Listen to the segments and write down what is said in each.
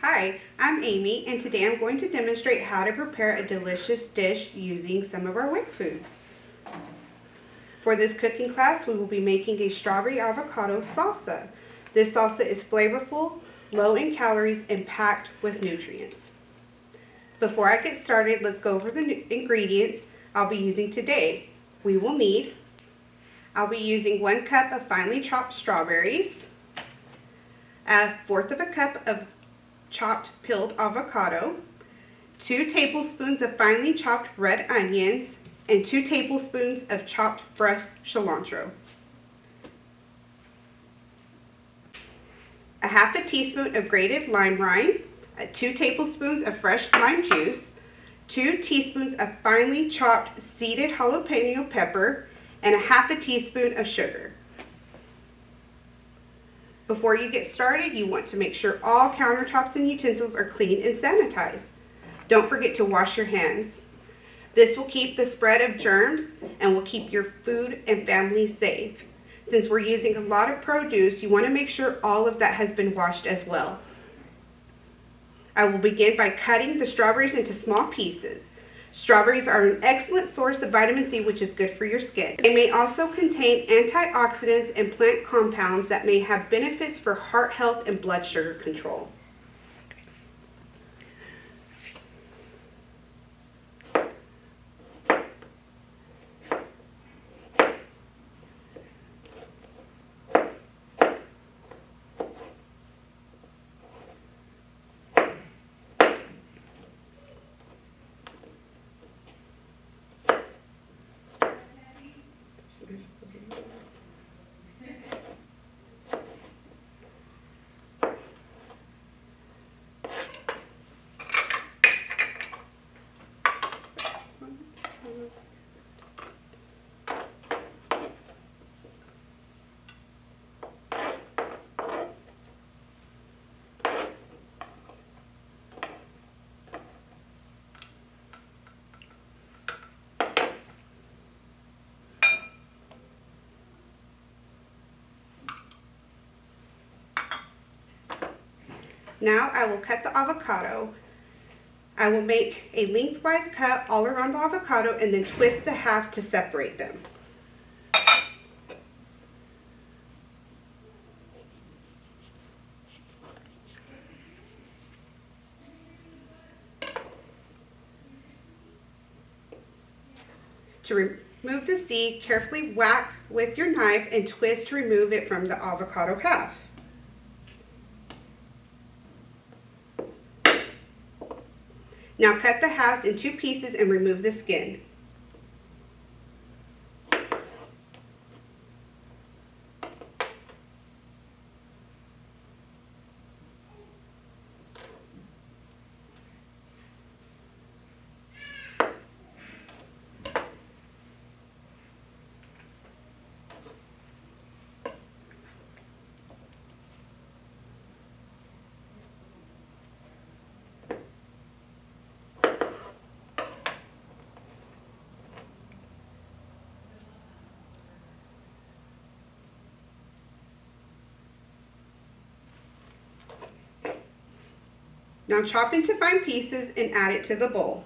Hi, I'm Amy, and today I'm going to demonstrate how to prepare a delicious dish using some of our WIC foods. For this cooking class, we will be making a strawberry avocado salsa. This salsa is flavorful, low in calories, and packed with nutrients. Before I get started, let's go over the ingredients I'll be using today. I'll be using 1 cup of finely chopped strawberries, a 1/4 of a cup of chopped peeled avocado, 2 tablespoons of finely chopped red onions, and 2 tablespoons of chopped fresh cilantro. A 1/2 teaspoon of grated lime rind, 2 tablespoons of fresh lime juice, 2 teaspoons of finely chopped seeded jalapeno pepper, and a 1/2 teaspoon of sugar. Before you get started, you want to make sure all countertops and utensils are clean and sanitized. Don't forget to wash your hands. This will keep the spread of germs and will keep your food and family safe. Since we're using a lot of produce, you want to make sure all of that has been washed as well. I will begin by cutting the strawberries into small pieces. Strawberries are an excellent source of vitamin C, which is good for your skin. They may also contain antioxidants and plant compounds that may have benefits for heart health and blood sugar control. Now I will cut the avocado. I will make a lengthwise cut all around the avocado and then twist the halves to separate them. To remove the seed, carefully whack with your knife and twist to remove it from the avocado half. Now cut the halves in 2 pieces and remove the skin. Now chop into fine pieces and add it to the bowl.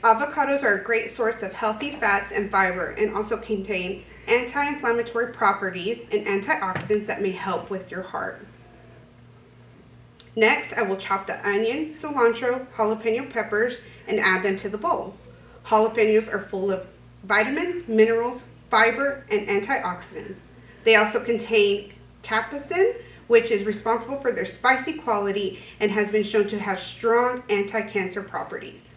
Avocados are a great source of healthy fats and fiber and also contain anti-inflammatory properties and antioxidants that may help with your heart. Next, I will chop the onion, cilantro, jalapeno peppers, and add them to the bowl. Jalapenos are full of vitamins, minerals, fiber, and antioxidants. They also contain capsaicin, which is responsible for their spicy quality and has been shown to have strong anti-cancer properties.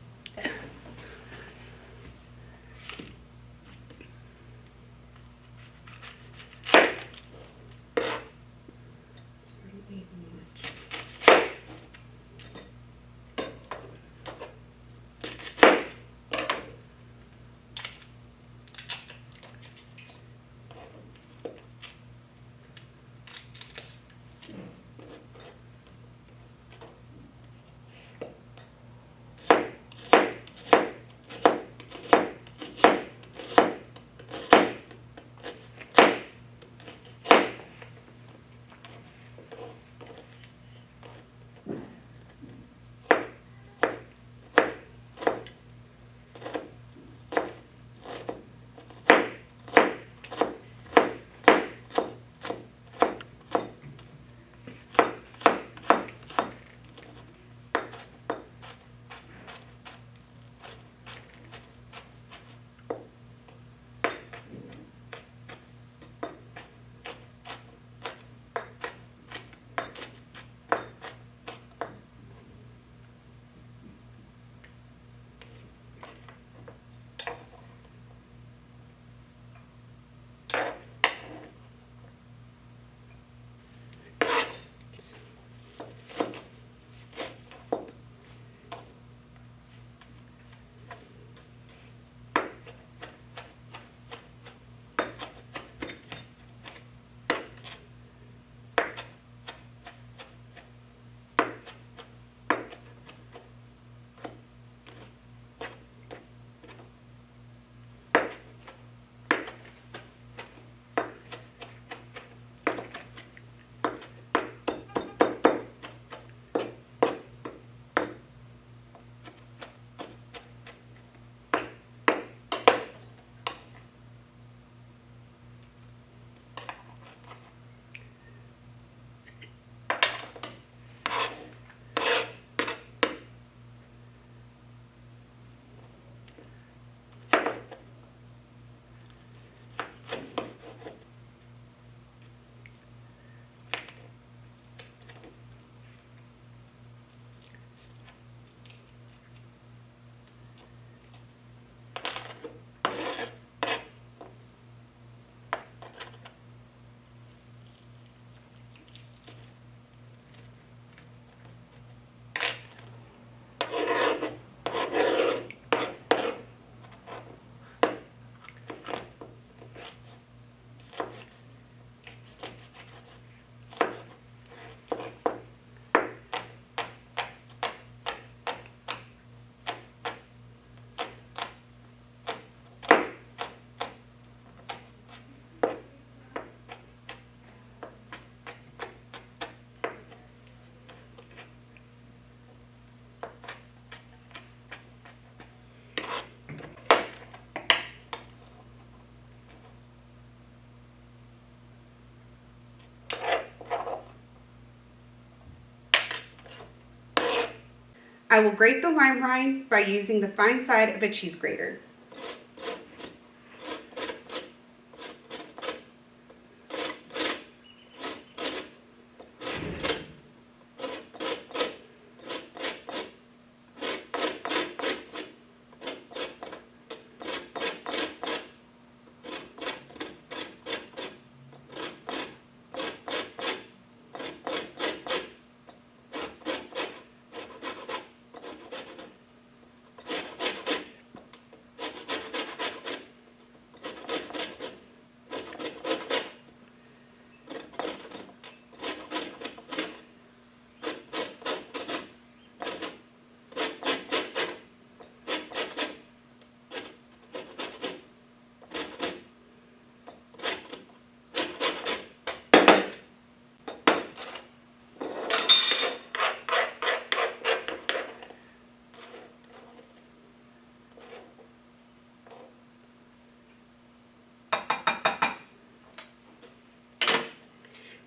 I will grate the lime rind by using the fine side of a cheese grater.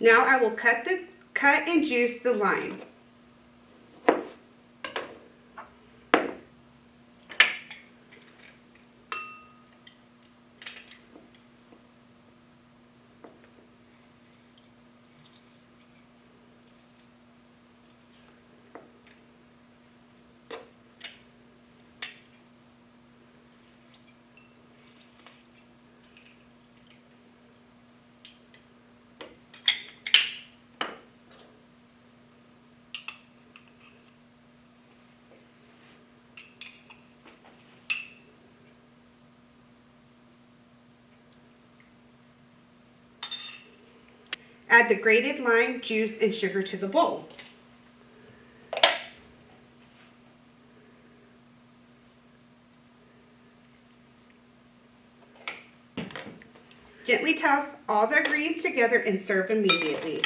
Now I will cut and juice the lime. Add the grated lime, juice, and sugar to the bowl. Gently toss all the ingredients together and serve immediately.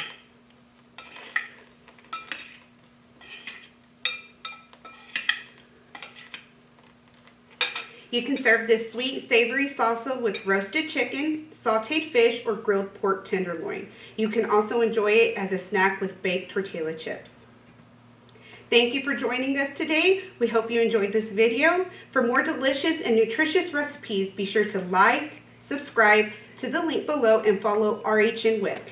You can serve this sweet, savory salsa with roasted chicken, sauteed fish, or grilled pork tenderloin. You can also enjoy it as a snack with baked tortilla chips. Thank you for joining us today. We hope you enjoyed this video. For more delicious and nutritious recipes, be sure to like, subscribe to the link below, and follow RHN WIC.